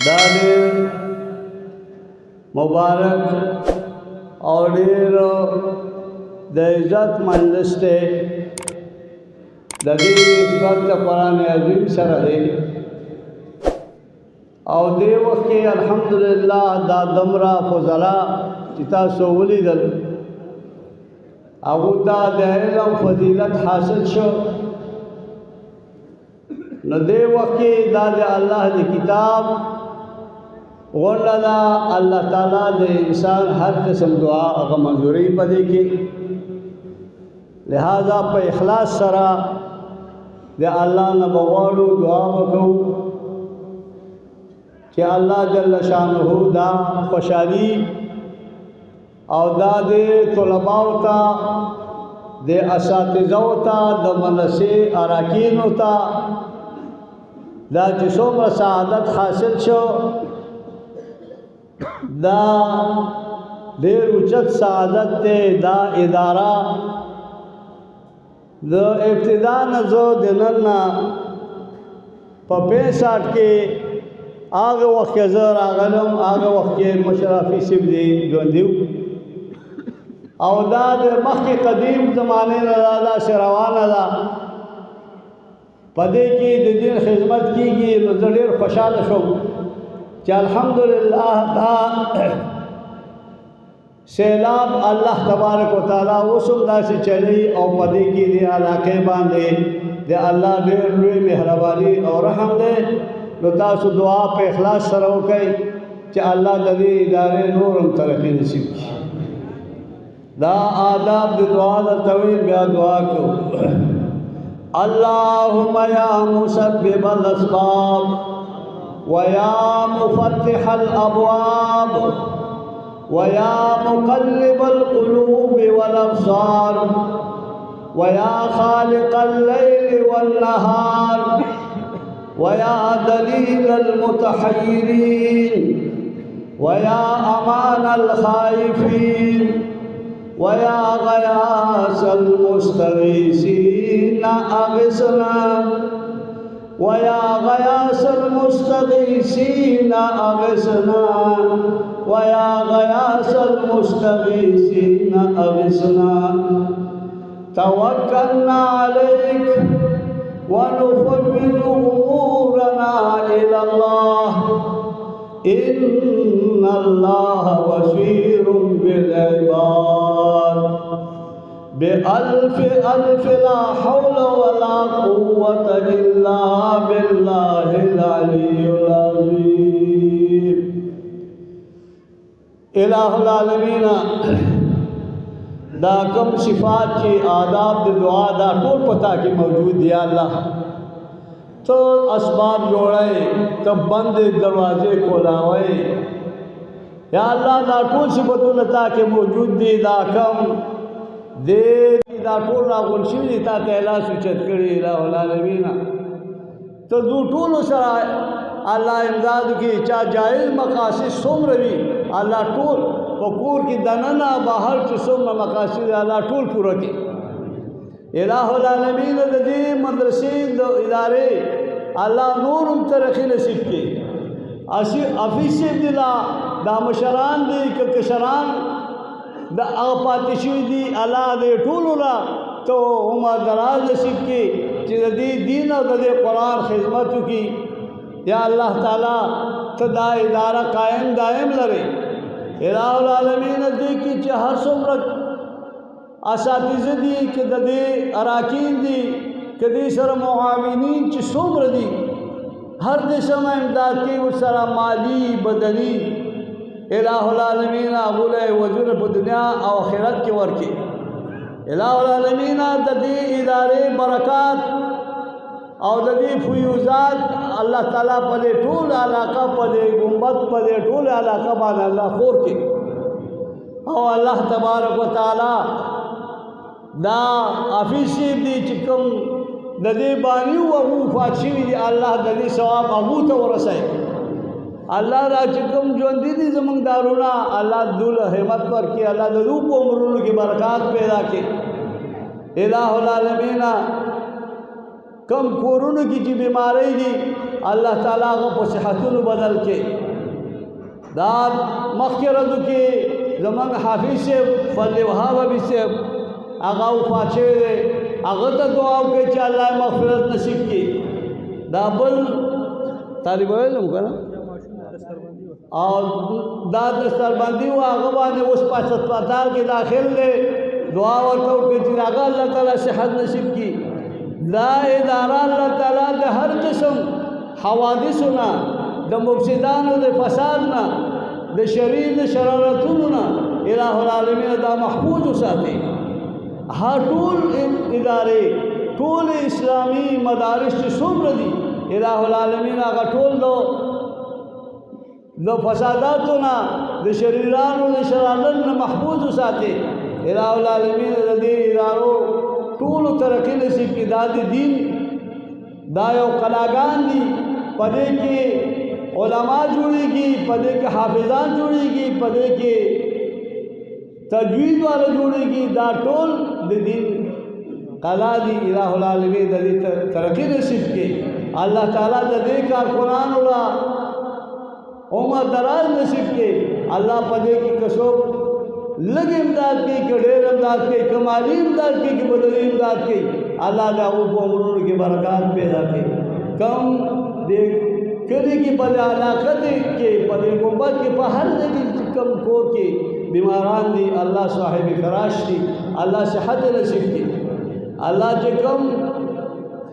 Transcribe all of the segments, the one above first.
دا ډېر مبارک او ډېر د عزت مجلس دی. د دې نسبت د قرآن عظیم سره دی او دې وخت کې الحمدلله دا دمره فضلا چې تاسو ولیدل هغو ته د علم فضیلت حاصل شو. نو دې وخت کې دا د الله د کتاب غونډه ده. الله تعالی د انسان هر قسم دعا هغه منظوري په دې کې، لہذا په اخلاص سره د الله نه بغواړو، دعا وکړو چې الله جل شانه دا خوشحالي او دا د طلباو ته، د اساتذو ته، د مدرسې اراکینو ته دا چې څومره سعادت حاصل شو، دا ډېر اوچت سعادت دی. دا اداره د ابتدا نه زه د نن نه په 65 کې هغه وخت کې زه راغلم، هغه وخت کې مشرفي صاحب دی ژوندي او دا د مخکې قدیم زمانې نه داسې روانه ده. په دې کې د دین خدمت کېږي. نو زه ډېر خوشحاله شوم چې الحمدلله دا سیلاب الله تبارک وتعالی اوس هم داسې چلی او په دې کې د علاقې باندې د الله ډېر لوی مهرباني او رحم دی. نو تاسو دعا په اخلاص سره وکړئ چې الله د دې ادارې نور هم ترقي نصیب کړي. دا آداب د دعا د طویل بیا دعا کو. اللهم یا مسبب الاسباب ویا مفتح الابواب ویا مقلب القلوب والابصار ویا خالق الليل والنهار ویا دلیل المتحیرین ویا امان الخائفین ویا غیاث المستغیثین اغثنا ویا غیاث المستغیثین اغثنا ویا غیاث المستغیثین اغثنا توکلنا علیک ونفوض امورنا الى الله ان الله بصير بالعباد بألف ألف لا حول ولا قوة إلا بالله العلي العظيم. الہ العالمین دا کم صفات کی آداب د دعا دا ټول پتا کې موجود دی. اللہ تو اسباب جوڑے، تو بند دروازے کھولاوے. یا اللہ دا ټول صفتونه تا کې موجود دی. دا کم دے دا ټول راغون شوي دي تا ته لاس اوچت کړي الہ العالمین. تو دو ټولو سره الله امداد کی چا جائز مقاصد څومره وي الله ټول په کور کې دننه بهر چې څومره مقاصد الله ټول پوره کړي. الہ العالمین د دې مدرسې د ادارې الله نور هم ترقي نصیب کړي. افیس دلا دا مشران دي که کشران دا هغه پاتې شوي دي الله دې ټولو لا تو عمر دراز نصیب کړي چې د دې دین او د دې قرآن خدمت وکړي. یا الله تعالی ته دا اداره قائم دائم لري. الہ العالمین دې کې چې هر څومره اساتذه دي که د دې اراکین دي که دې سره معاونین چې څومره دي هر قسم امداد کوي ورسره مالی بدني. الہ العالمین هغو له وزرونه په دنیا او آخرت کې ورکړي. الہ العالمین د دې ادارې برکات او د دې فیوزات الله تعالی په دې ټول علاقه په دې ګمبد په دې ټول علاقه باندې الله خور کړي. او الله تبارک وتعالی دا حافظ دې چې کوم د دې باندې او وفات شوي دي الله د دې ثواب هغو ته ورسوي. الله را چې کوم ژوندي دي زموږ دارونه الله دوله همت ورکړي. الله د دوی په عمرونو کې برکات پیدا کړي. الہ العالمین کم کورونو کی چې بیماری دي الله تعالی هغه په صحتونو بدل کې دا مخکې ورځو کې زمونږ حافظ صاحب فضل وهاب ابي صاحب هغه وفات شوی دی هغه ته دعا وکړئ چې الله مغفرت نصیب کړي دا بل طالب علم که نه او دا دستربندي و هغه باندې اوس په هسپتال کې داخل دی دعا ورته وکړئ چې هغه الله تعالی صحت نصیب کړي دا اداره الله تعالی د هر قسم حوادثو نه د مفسدانو د فساد نه د شریر د شرارتونو نه الہ العالمین دا محفوظ وساتي هر ټول ادارې ټول اسلامي مدارس چې څومره دي الہ العالمین هغه ټول د فساداتو نه د شریرانو د شرارت نه محفوظ وساتي الہ العالمین د دې ادارو ټول ترقی نصیب کړي دا د دین دا یو قلاګان دي پدې کې علما جوړيږي پدې کې حافظان جوړيږي پدې کې تجوید والا جوړيږي دا ټول د دین قلا دي الہ العالمین د دې ترقی نصیب کړي الله تعالی د دې کار قرآن ولا عمر دراز نصیب کړي الله پدې کې کسب لږ امداد کی کہ ډېر امداد کی کمالی امداد کی کہ بدلی امداد کی اللہ دا وہ عمروں کی برکات پیدا کی کم دیکھ کلی کی پدے علاقت کے پدے گنبد کے پہر دیکھ کم کور کے بیماران دی اللہ صاحب فراش دی اللہ صحت نصیب کی اللہ جو کم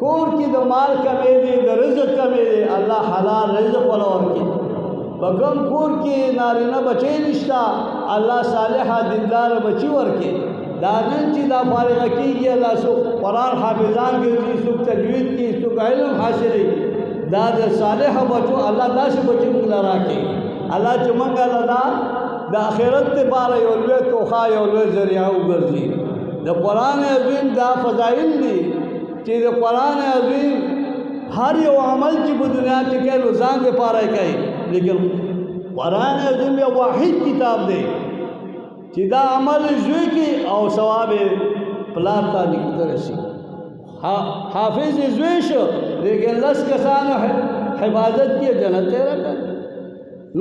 کور کی دا مال کمے دے دا رزق کمے دے اللہ حلال رزق ولور کی بکم کور کی نارینہ بچے نشتا اللہ صالحہ دیندار بچی ورکے دانن چی دا فارغ کی گیا دا سو قرآن حافظان کی سو تجوید کی سو علم حاصلی دا دا صالحہ بچو اللہ دا سے بچی مگلا راکے اللہ چمنگا لدا دا آخرت تے پارا یولوے توخا یولوے ذریعہ گرزی دا قرآن عظیم دا فضائل دی چی دا قرآن عظیم ہر یو عمل چی با دنیا کے کہہ لزان دے پارا کہی لیکن قرآن عظیم یا واحد کتاب دے چې دا عمل زوی کی او ثواب پلار تا نکتا رسی حافظ زوی شو لیکن لس کسان حفاظت کی جنت تیرا کر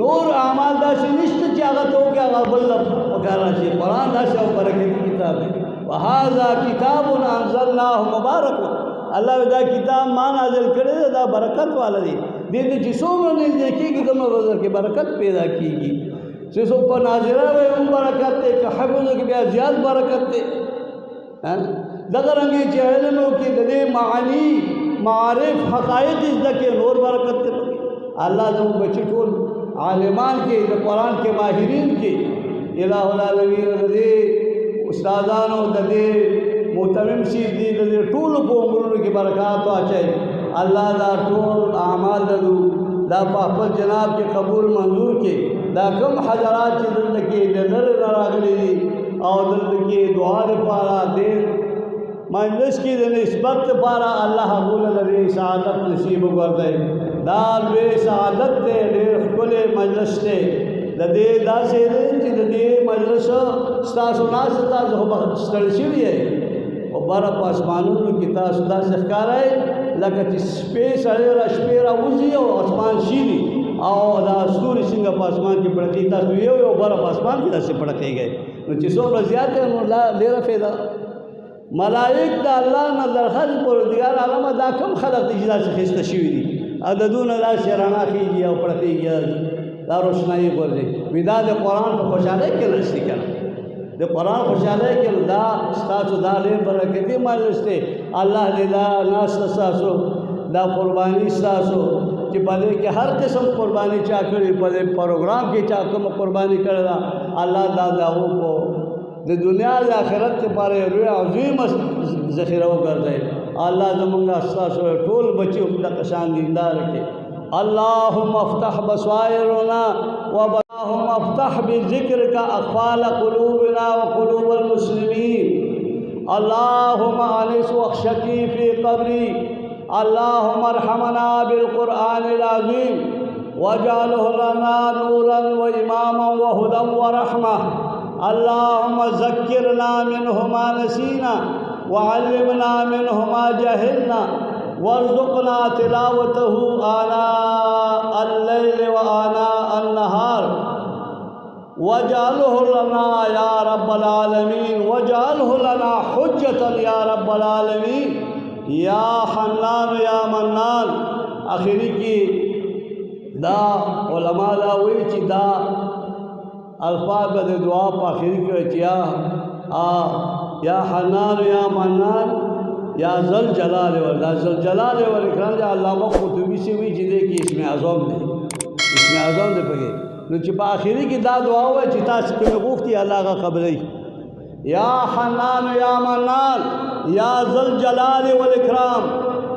نور اعمال دا سے نشت چاہتا تو کیا غبل پکارا چاہیے قرآن دا سے برکت کی کتاب ہے وَهَذَا كِتَابٌ أَنزَلْنَاهُ مُبَارَكٌ اللہ دا کتاب مان نازل کرے دا برکت والا دی دیتے جسوں میں نہیں دیکھے کہ تم وزر کی برکت پیدا کی گی جسوں پر ناظرہ میں ان برکت تے کہ حفظوں کی بیا زیاد برکت تے دگر انگی چی علموں کی دے معانی معارف حقائق اس دکے نور برکت تے اللہ جب بچی ٹول عالمان کے قرآن کے ماہرین کے الہ العالمین دے استادانوں دے محترم سید دی دے ټول په عمرونو کې برکات واچي الله دا ټول اعمال دلو دا په جناب کې قبول منظور کې دا کم حضرات چې دلته کې د نر راغلي دي او دلته کې دعا لپاره دې مجلس کې د نسبت لپاره الله قبول لري سعادت نصیب وګرځي دا لوی سعادت دې ډېر خپل مجلس ته د دې داسې دې چې د دې مجلس ستاسو ناس تاسو ستړي شوي او بارا په اسمانونو کې تاسو داسې ښکارئ لکه چې شپې سړی را شپې راوځي او اسمان شیني او دا ستوري څنګه په اسمان کې پړکېږي تاسو یو باره په اسمان کې داسې پړکېږئ نو چې څومره زیات دی نو ډېره فایده ملائک د الله نه درخواست پروردګار عالمه دا کوم خلق دي چې داسې ښایسته شوي دي عددونه داسې رڼا خېږي او پړکېږي دا روشنایي ګرځي وي دا د قرآن په خوشحالۍ کې نشتي که نه د قرآن خوشحالۍ کې دا ستاسو دا ډېر برکتي مجلس دی الله دې دا ناسته ستاسو دا قرباني ستاسو چې په دې کې هر قسم قرباني چا کړې په دې پروګرام کې چا کومه قرباني کړې ده الله دا هغو کو د دنیا د آخرت لپاره لوی عظیم ذخیره وګرځي الله زمونږ ستاسو ټول بچي دغه شان دیندار کړي اللهم افتح بصائرنا اللهم افتح بذكرك أقفال قلوبنا وقلوب المسلمين اللهم أنس وخشتي في قبري اللهم ارحمنا بالقرآن العظيم واجعله لنا نورا وإماما وهدى ورحمة اللهم ذكرنا منه ما نسينا وعلمنا منه ما جهلنا वरज़ुक़ना तिलावतहु आना अल-लैल व आना अन-नहार वजअलहु लना या रब्बल आलमीन वजअलहु लना हुज्जतन या रब्बल आलमीन या हन्नान या मन्नान। आखिरी की दा उलमा दा वही ची दा अल्फाज बद दुआ पर आखिरी की या हन्नान या मन्नान या ज़ल जलाल वल इकराम या अल्लामा क़ुरतुबी से हुई चीज़ें कि इसमें आज़म दे पगे नुचिपा आखिरी की दा दुआ हुआ चिता से गुफ्ती अल्लाह का कब्र या हन्नान या मन्नान या ज़ल जलाल वल इकराम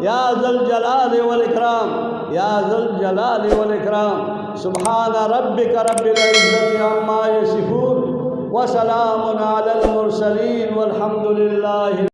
या ज़ल जलाल वल इकराम या ज़ल जलाल वल इकराम। सुब्हान रब्बिक रब्बिल इज़्ज़ति अम्मा यसिफून व सलामुन अलल मुरसलीन वल्हम्दुलिल्लाहि।